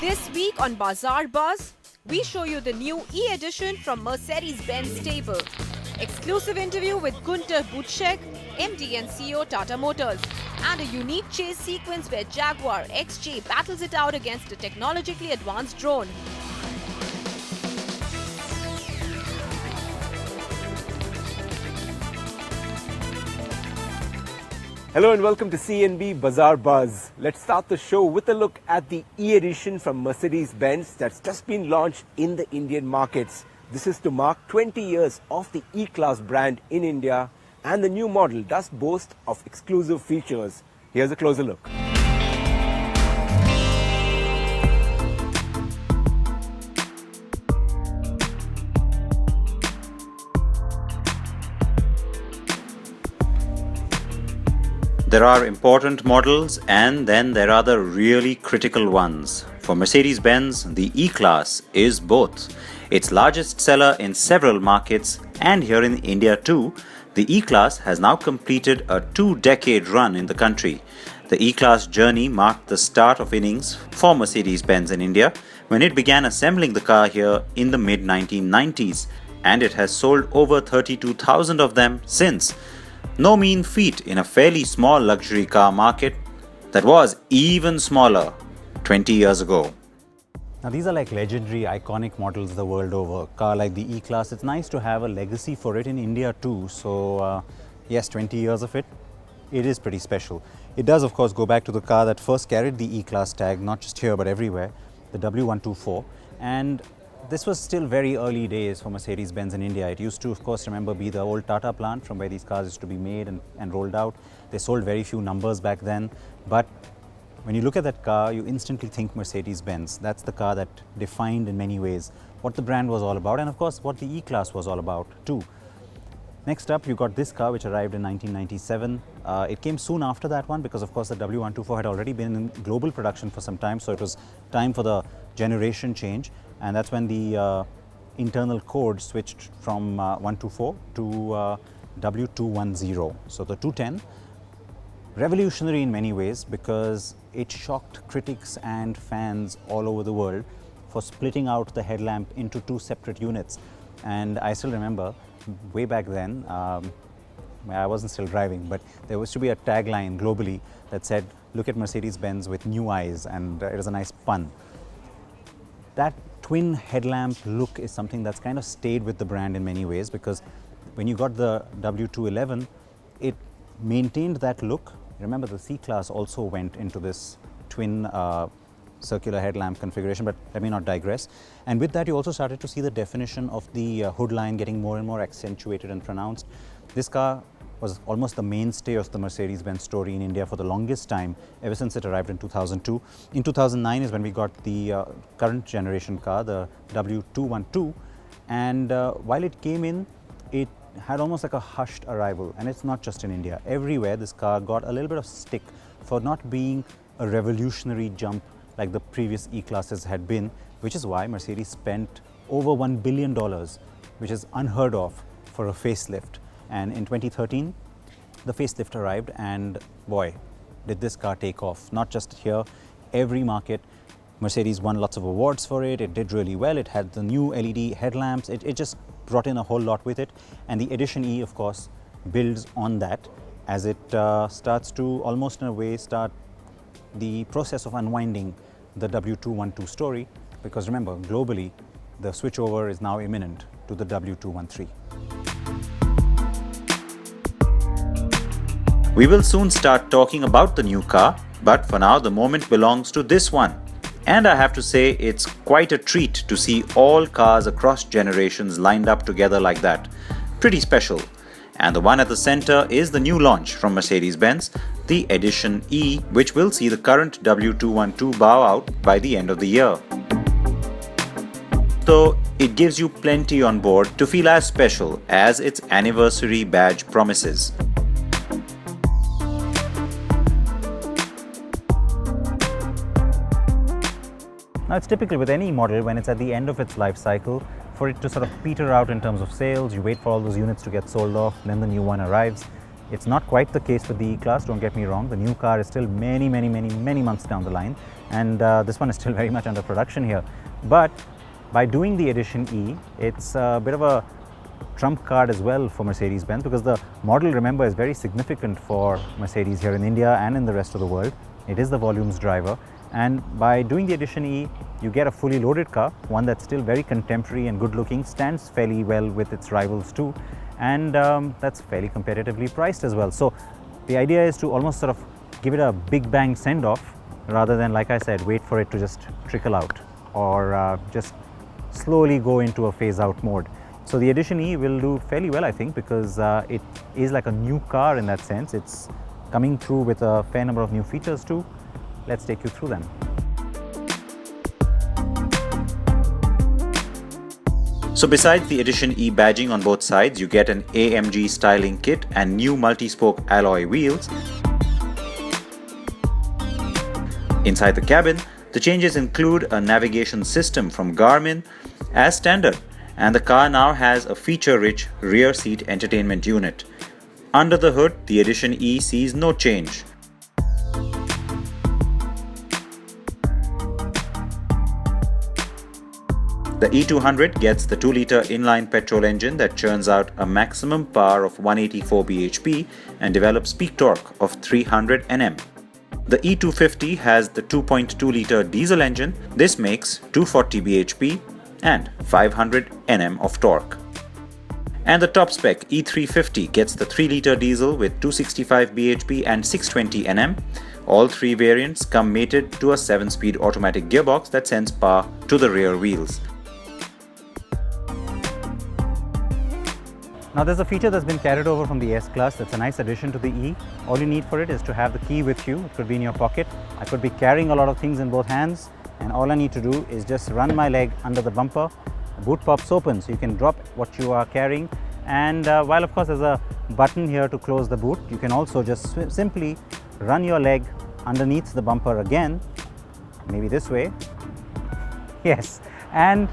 This week on Bazar Buzz, we show you the new E-Edition from Mercedes-Benz stable. Exclusive interview with Gunter Butschek, MD and CEO Tata Motors. And a unique chase sequence where Jaguar XJ battles it out against a technologically advanced drone. Hello and welcome to CNB Bazaar Buzz. Let's start the show with a look at the E-Edition from Mercedes-Benz that's just been launched in the Indian markets. This is to mark 20 years of the E-Class brand in India, and the new model does boast of exclusive features. Here's a closer look. There are important models and then there are the really critical ones. For Mercedes-Benz, the E-Class is both. Its largest seller in several markets and here in India too, the E-Class has now completed a 2-decade run in the country. The E-Class journey marked the start of innings for Mercedes-Benz in India when it began assembling the car here in the mid-1990s, and it has sold over 32,000 of them since. No mean feat in a fairly small luxury car market that was even smaller 20 years ago. Now these are like legendary, iconic models the world over. A car like the E-Class, it's nice to have a legacy for it in India too. So yes, 20 years of it is pretty special. It does of course go back to the car that first carried the E-Class tag, not just here but everywhere, the W124. And this was still very early days for Mercedes-Benz in India. It used to, of course, be the old Tata plant from where these cars used to be made and rolled out. They sold very few numbers back then. But when you look at that car, you instantly think Mercedes-Benz. That's the car that defined in many ways what the brand was all about and, of course, what the E-Class was all about too. Next up, you got this car which arrived in 1997. It came soon after that one because, of course, the W124 had already been in global production for some time. So it was time for the generation change. And that's when the internal code switched from 124 to W210. So the 210, revolutionary in many ways because it shocked critics and fans all over the world for splitting out the headlamp into two separate units. And I still remember way back then, I wasn't still driving, but there used to be a tagline globally that said, "Look at Mercedes-Benz with new eyes," and it was a nice pun. That twin headlamp look is something that's kind of stayed with the brand in many ways because when you got the W211, it maintained that look. Remember, the C-Class also went into this twin circular headlamp configuration, but let me not digress. And with that, you also started to see the definition of the hood line getting more and more accentuated and pronounced. This car was almost the mainstay of the Mercedes-Benz story in India for the longest time, ever since it arrived in 2002. In 2009 is when we got the current generation car, the W212. And while it came in, it had almost like a hushed arrival. And it's not just in India. Everywhere, this car got a little bit of stick for not being a revolutionary jump like the previous E-Classes had been, which is why Mercedes spent over $1 billion, which is unheard of for a facelift. And in 2013, the facelift arrived and boy, did this car take off. Not just here, every market. Mercedes won lots of awards for it. It did really well. It had the new LED headlamps. It just brought in a whole lot with it. And the Edition E, of course, builds on that as it starts to almost in a way start the process of unwinding the W212 story. Because remember, globally, the switchover is now imminent to the W213. We will soon start talking about the new car, but for now the moment belongs to this one. And I have to say it's quite a treat to see all cars across generations lined up together like that. Pretty special. And the one at the center is the new launch from Mercedes-Benz, the Edition E, which will see the current W212 bow out by the end of the year. So it gives you plenty on board to feel as special as its anniversary badge promises. Now it's typical with any model when it's at the end of its life cycle for it to sort of peter out in terms of sales. You wait for all those units to get sold off, then the new one arrives. It's not quite the case with the E-Class, don't get me wrong. The new car is still many months down the line, and this one is still very much under production here. But by doing the Edition E, it's a bit of a trump card as well for Mercedes-Benz, because the model, remember, is very significant for Mercedes here in India and in the rest of the world. It is the volumes driver, and by doing the Edition E, you get a fully loaded car, one that's still very contemporary and good looking, stands fairly well with its rivals too, and that's fairly competitively priced as well. So the idea is to almost sort of give it a big bang send off, rather than, like I said, wait for it to just trickle out or just slowly go into a phase out mode. So the Edition E will do fairly well, I think, because it is like a new car in that sense. It's coming through with a fair number of new features too. Let's take you through them. So besides the Edition E badging on both sides, you get an AMG styling kit and new multi-spoke alloy wheels. Inside the cabin, the changes include a navigation system from Garmin as standard, and the car now has a feature-rich rear seat entertainment unit. Under the hood, the Edition E sees no change. The E200 gets the 2-litre inline petrol engine that churns out a maximum power of 184 bhp and develops peak torque of 300 Nm. The E250 has the 2.2-litre diesel engine. This makes 240 bhp and 500 Nm of torque. And the top spec E350 gets the 3-litre diesel with 265 bhp and 620 Nm. All three variants come mated to a 7-speed automatic gearbox that sends power to the rear wheels. Now there's a feature that's been carried over from the S-Class that's a nice addition to the E. All you need for it is to have the key with you. It could be in your pocket. I could be carrying a lot of things in both hands, and all I need to do is just run my leg under the bumper. The boot pops open, so you can drop what you are carrying, and while of course there's a button here to close the boot, you can also just simply run your leg underneath the bumper again, maybe this way, yes, and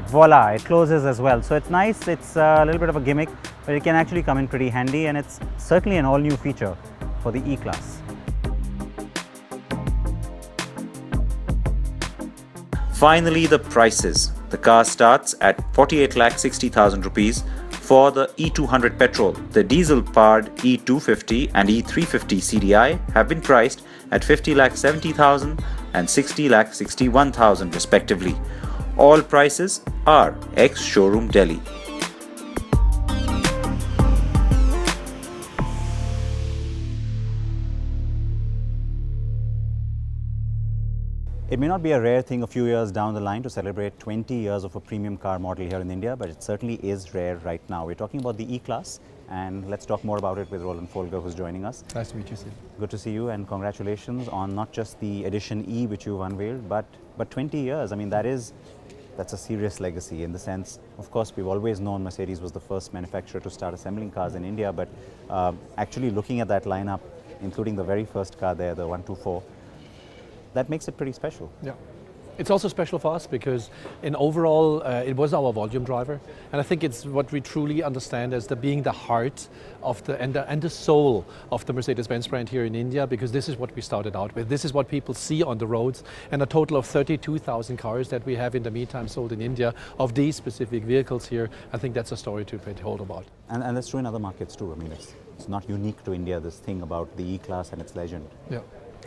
voila, it closes as well. So it's nice, it's a little bit of a gimmick, but it can actually come in pretty handy, and it's certainly an all-new feature for the E-Class. Finally, the prices. The car starts at 48,60,000 rupees for the E200 petrol. The diesel-powered E250 and E350 CDI have been priced at 50,70,000 and 60,61,000 respectively. All prices are ex-showroom Delhi. It may not be a rare thing a few years down the line to celebrate 20 years of a premium car model here in India, but it certainly is rare right now. We're talking about the E-Class, and let's talk more about it with Roland Folger, who's joining us. Nice to meet you, Sid. Good to see you, and congratulations on not just the Edition E which you've unveiled, but 20 years. I mean, that's a serious legacy in the sense, of course, we've always known Mercedes was the first manufacturer to start assembling cars in India, but actually looking at that lineup, including the very first car there, the 124, that makes it pretty special. Yeah. It's also special for us because in overall, it was our volume driver. And I think it's what we truly understand as being the heart of and the soul of the Mercedes-Benz brand here in India, because this is what we started out with. This is what people see on the roads, and a total of 32,000 cars that we have in the meantime sold in India of these specific vehicles here. I think that's a story to be told about. And that's true in other markets too. I mean, it's not unique to India, this thing about the E-Class and its legend. Yeah.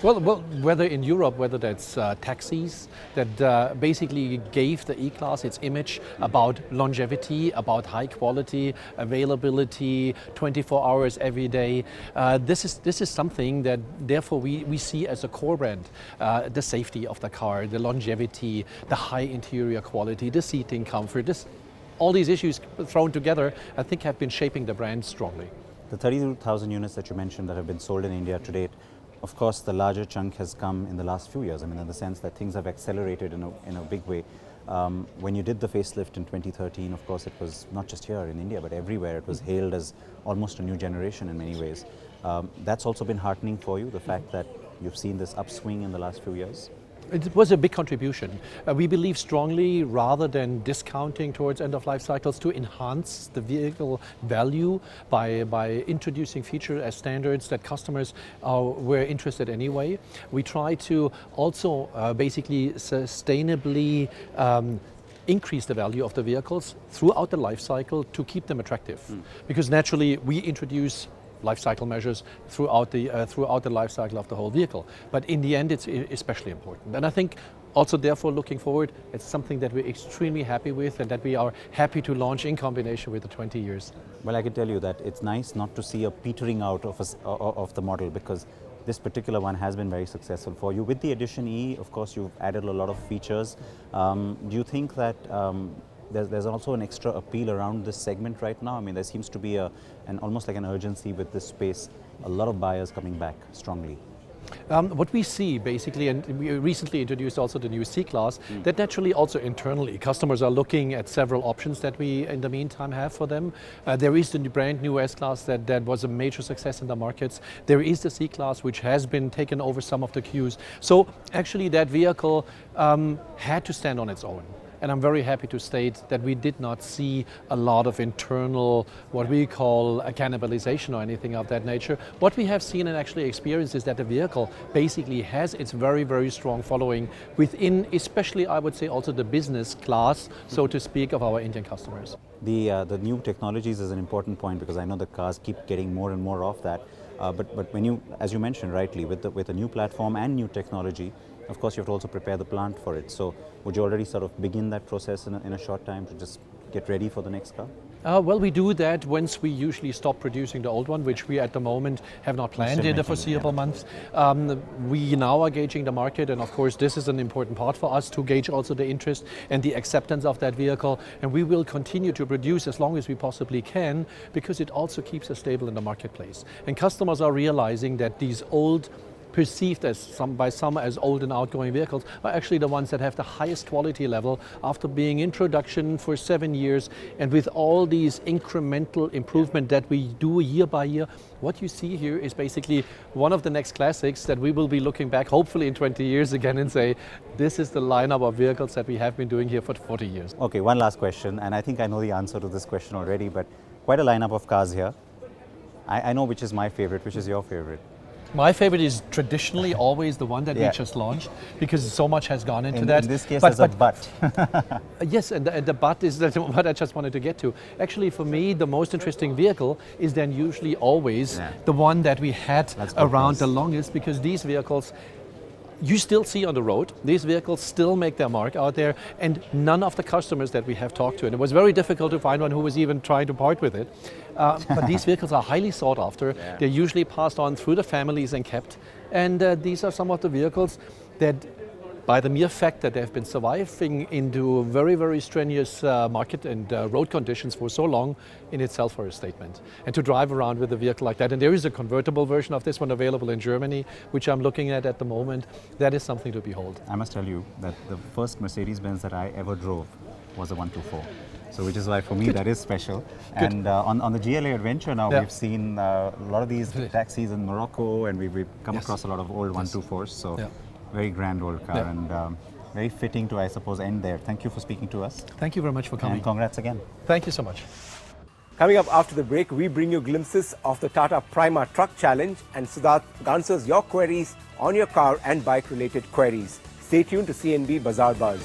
Well, whether in Europe, whether that's taxis that basically gave the E-Class its image about longevity, about high quality, availability, 24 hours every day. This is something that therefore we see as a core brand. The safety of the car, the longevity, the high interior quality, the seating comfort, all these issues thrown together, I think have been shaping the brand strongly. The 32,000 units that you mentioned that have been sold in India to date, of course, the larger chunk has come in the last few years. I mean, in the sense that things have accelerated in a big way. When you did the facelift in 2013, of course, it was not just here in India, but everywhere. It was hailed as almost a new generation in many ways. That's also been heartening for you, the fact that you've seen this upswing in the last few years? It was a big contribution. We believe strongly, rather than discounting towards end-of-life cycles, to enhance the vehicle value by introducing features as standards that customers were interested anyway. We try to also basically sustainably increase the value of the vehicles throughout the life cycle to keep them attractive. Because naturally we introduce life cycle measures throughout the life cycle of the whole vehicle. But in the end, it's especially important. And I think also, therefore, looking forward, it's something that we're extremely happy with and that we are happy to launch in combination with the 20 years. Well, I can tell you that it's nice not to see a petering out of the model, because this particular one has been very successful for you. With the Edition E, of course, you've added a lot of features. Do you think that there's also an extra appeal around this segment right now? I mean, there seems to be an almost like an urgency with this space. A lot of buyers coming back strongly. What we see basically, and we recently introduced also the new C-Class, that naturally also internally customers are looking at several options that we in the meantime have for them. There is the brand new S-Class that was a major success in the markets. There is the C-Class, which has been taken over some of the queues. So actually that vehicle had to stand on its own. And I'm very happy to state that we did not see a lot of internal, what we call a cannibalization or anything of that nature. What we have seen and actually experienced is that the vehicle basically has its very, very strong following within, especially I would say also the business class, so to speak, of our Indian customers. The new technologies is an important point, because I know the cars keep getting more and more of that. But when you, as you mentioned rightly, with a new platform and new technology, of course you have to also prepare the plant for it. So would you already sort of begin that process in a short time to just get ready for the next car? Well, we do that once we usually stop producing the old one, which we at the moment have not planned in the foreseeable months. We now are gauging the market, and of course this is an important part for us to gauge also the interest and the acceptance of that vehicle, and we will continue to produce as long as we possibly can, because it also keeps us stable in the marketplace. And customers are realizing that these old, perceived by some as old and outgoing vehicles, are actually the ones that have the highest quality level after being in production for 7 years. And with all these incremental improvement that we do year by year, what you see here is basically one of the next classics that we will be looking back hopefully in 20 years again and say, this is the lineup of vehicles that we have been doing here for 40 years. Okay, one last question, and I think I know the answer to this question already, but quite a lineup of cars here. I know which is my favorite. Which is your favorite? My favorite is traditionally always the one that we just launched, because so much has gone into that. In this case, there's a but. Yes, and the but is what I just wanted to get to. Actually, for me, the most interesting vehicle is then usually always the one that we had around the longest, because these vehicles you still see on the road. These vehicles still make their mark out there, and none of the customers that we have talked to, and it was very difficult to find one who was even trying to part with it, but these vehicles are highly sought after. They're usually passed on through the families and kept, and these are some of the vehicles that, by the mere fact that they've been surviving into very, very strenuous market and road conditions for so long, in itself are a statement. And to drive around with a vehicle like that, and there is a convertible version of this one available in Germany, which I'm looking at the moment, that is something to behold. I must tell you that the first Mercedes-Benz that I ever drove was a 124. So which is why for me that is special. And on the GLA Adventure now we've seen a lot of these taxis in Morocco, and we've come across a lot of old 124s. So very grand old car, and very fitting to, I suppose, end there. Thank you for speaking to us. Thank you very much for coming. And congrats again. Thank you so much. Coming up after the break, we bring you glimpses of the Tata Prima Truck Challenge, and Siddharth answers your queries on your car and bike related queries. Stay tuned to CNB Bazaar Buzz.